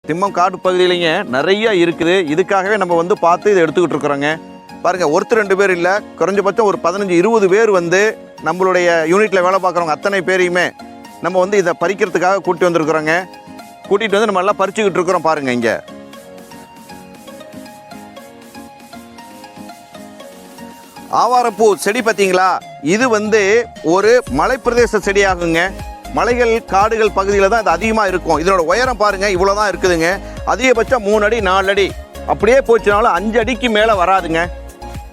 திம்மம் காடு பகுதியிலேங்க நிறைய இருக்குது. இதுக்காகவே நம்ம வந்து பார்த்து இதை எடுத்துக்கிட்டு இருக்கிறோங்க. பாருங்கள், ஒருத்தர் 2 பேர் இல்லை, குறைஞ்சபட்சம் ஒரு 15-20 பேர் வந்து நம்மளுடைய யூனிட்டில் வேலை பார்க்குறவங்க அத்தனை பேரையுமே நம்ம வந்து இதை பறிக்கிறதுக்காக கூட்டி வந்திருக்கிறோங்க. கூட்டிகிட்டு வந்து நம்ம எல்லாம் பறிச்சுக்கிட்டு இருக்கிறோம். பாருங்கள், இங்கே ஆவாரப்பூ செடி பார்த்தீங்களா? இது வந்து ஒரு மலைப்பிரதேச செடி ஆகுங்க. மலைகள் காடுகள் பகுதியில் தான் இது அதிகமாக இருக்கும். இதனோட உயரம் பாருங்கள், இவ்வளோ தான் இருக்குதுங்க. அதிகபட்சம் 3 அடி 4 அடி அப்படியே போச்சுனாலும் 5 அடிக்கு மேலே வராதுங்க.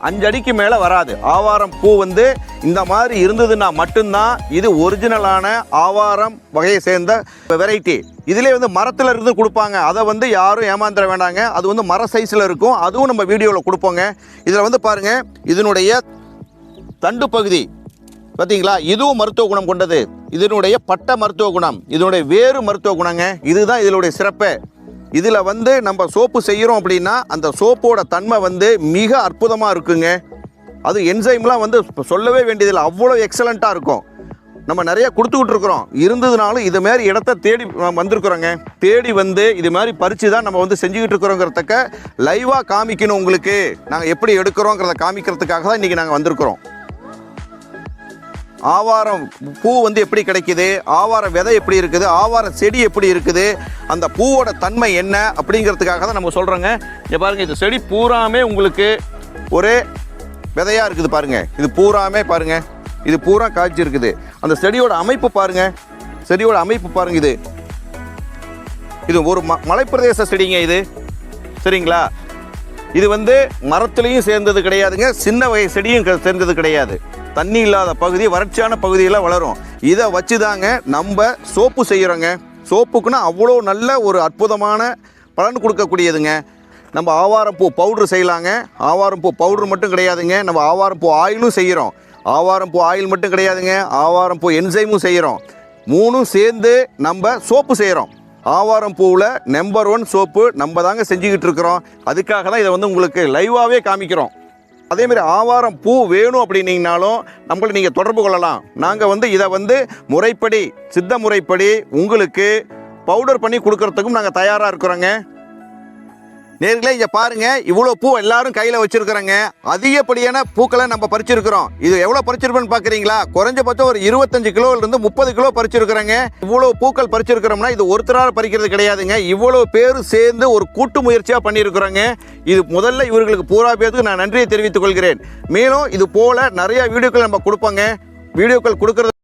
5 அடிக்கு மேலே வராது. ஆவாரம் பூ வந்து இந்த மாதிரி இருந்ததுன்னா மட்டும்தான் இது ஒரிஜினலான ஆவாரம் வகையை சேர்ந்த வெரைட்டி. இதிலே வந்து மரத்தில் இருந்து கொடுப்பாங்க. அதை வந்து யாரும் ஏமாந்துட வேண்டாங்க. அது வந்து மர சைஸில் இருக்கும். அதுவும் நம்ம வீடியோவில் கொடுப்போங்க. இதில் வந்து பாருங்கள், இதனுடைய தண்டு பகுதி பார்த்தீங்களா? இதுவும் மருத்துவ குணம் கொண்டது. இதனுடைய பட்ட மருத்துவ குணம், இதனுடைய வேறு மருத்துவ குணங்க. இதுதான் இதனுடைய சிறப்பு. இதில் வந்து நம்ம சோப்பு செய்கிறோம் அப்படின்னா அந்த சோப்போட தன்மை வந்து மிக அற்புதமாக இருக்குங்க. அது என்சைம்லாம் வந்து சொல்லவே வேண்டியதில்லை, அவ்வளோ எக்ஸலண்ட்டாக இருக்கும். நம்ம நிறைய கொடுத்துக்கிட்டு இருக்கிறோம். இருந்ததுனாலும் இது மாதிரி இடத்த தேடி வந்திருக்கிறோங்க. தேடி வந்து இது மாதிரி பறித்து தான் நம்ம வந்து செஞ்சுக்கிட்டு இருக்கிறோங்கிறதுக்க லைவாக காமிக்கணும் உங்களுக்கு. நாங்கள் எப்படி எடுக்கிறோங்கிறத காமிக்கிறதுக்காக தான் இன்றைக்கி நாங்கள் வந்திருக்கிறோம். ஆவாரம் பூ வந்து எப்படி கிடைக்குது, ஆவார விதை எப்படி இருக்குது, ஆவார செடி எப்படி இருக்குது, அந்த பூவோட தன்மை என்ன அப்படிங்கிறதுக்காக தான் நம்ம சொல்கிறோங்க. இங்கே பாருங்கள், இந்த செடி பூராமே உங்களுக்கு ஒரே விதையாக இருக்குது. பாருங்கள், இது பூராமே பாருங்கள், இது பூரா காய்ச்சி இருக்குது. அந்த செடியோட அமைப்பு பாருங்கள், செடியோட அமைப்பு பாருங்கள். இது ஒரு மலைப்பிரதேச செடிங்க இது, சரிங்களா? இது வந்து மரத்துலேயும் சேர்ந்தது கிடையாதுங்க, சின்ன வகை செடியும் சேர்ந்தது கிடையாது. தண்ணி இல்லாத பகுதி, வறட்சியான பகுதியில் வளரும். இதை வச்சு தாங்க நம்ம சோப்பு செய்கிறோங்க. சோப்புக்குன்னா அவ்வளோ நல்ல ஒரு அற்புதமான பலன் கொடுக்கக்கூடியதுங்க. நம்ம ஆவாரம்பூ பவுட்ரு செய்யலாங்க. ஆவாரம்பூ பவுட்ரு மட்டும் கிடையாதுங்க, நம்ம ஆவாரம்பூ ஆயிலும் செய்கிறோம். ஆவாரம்பூ ஆயில் மட்டும் கிடையாதுங்க, ஆவாரம்பூ என்சைமும் செய்கிறோம். 3ம் சேர்ந்து நம்ம சோப்பு செய்கிறோம். ஆவாரம் பூவில் நம்பர் 1 சோப்பு நம்ம தாங்க செஞ்சுக்கிட்டு இருக்கிறோம். அதுக்காக தான் இதை வந்து உங்களுக்கு லைவாகவே காமிக்கிறோம். அதேமாதிரி ஆவாரம் பூ வேணும் அப்படின்னீங்கனாலும் நம்மளை நீங்கள் தொடர்பு கொள்ளலாம். நாங்கள் வந்து இதை வந்து முறைப்படி, சித்த முறைப்படி உங்களுக்கு பவுடர் பண்ணி கொடுக்கறதுக்கும் நாங்கள் தயாராக இருக்கிறோங்க. நேர்களே, இங்கே பாருங்கள், இவ்வளோ பூ எல்லாரும் கையில் வச்சுருக்கிறோங்க. அதிகப்படியான பூக்களை நம்ம பறிச்சிருக்கிறோம். இது எவ்வளோ பறிச்சிருப்போன்னு பார்க்குறீங்களா? குறைஞ்சபட்சம் ஒரு 25 கிலோவிலிருந்து 30 கிலோ பறிச்சிருக்கிறோங்க. இவ்வளோ பூக்கள் பறிச்சிருக்கிறோம்னா இது ஒருத்தரால் பறிக்கிறது கிடையாதுங்க. இவ்வளோ பேர் சேர்ந்து ஒரு கூட்டு முயற்சியாக பண்ணியிருக்கிறோங்க. இது முதல்ல இவர்களுக்கு பூரா பேருக்கு நான் நன்றியை தெரிவித்துக் கொள்கிறேன். மேலும் இது போல் நிறைய வீடியோக்கள் நம்ம கொடுப்போங்க. வீடியோக்கள் கொடுக்கறது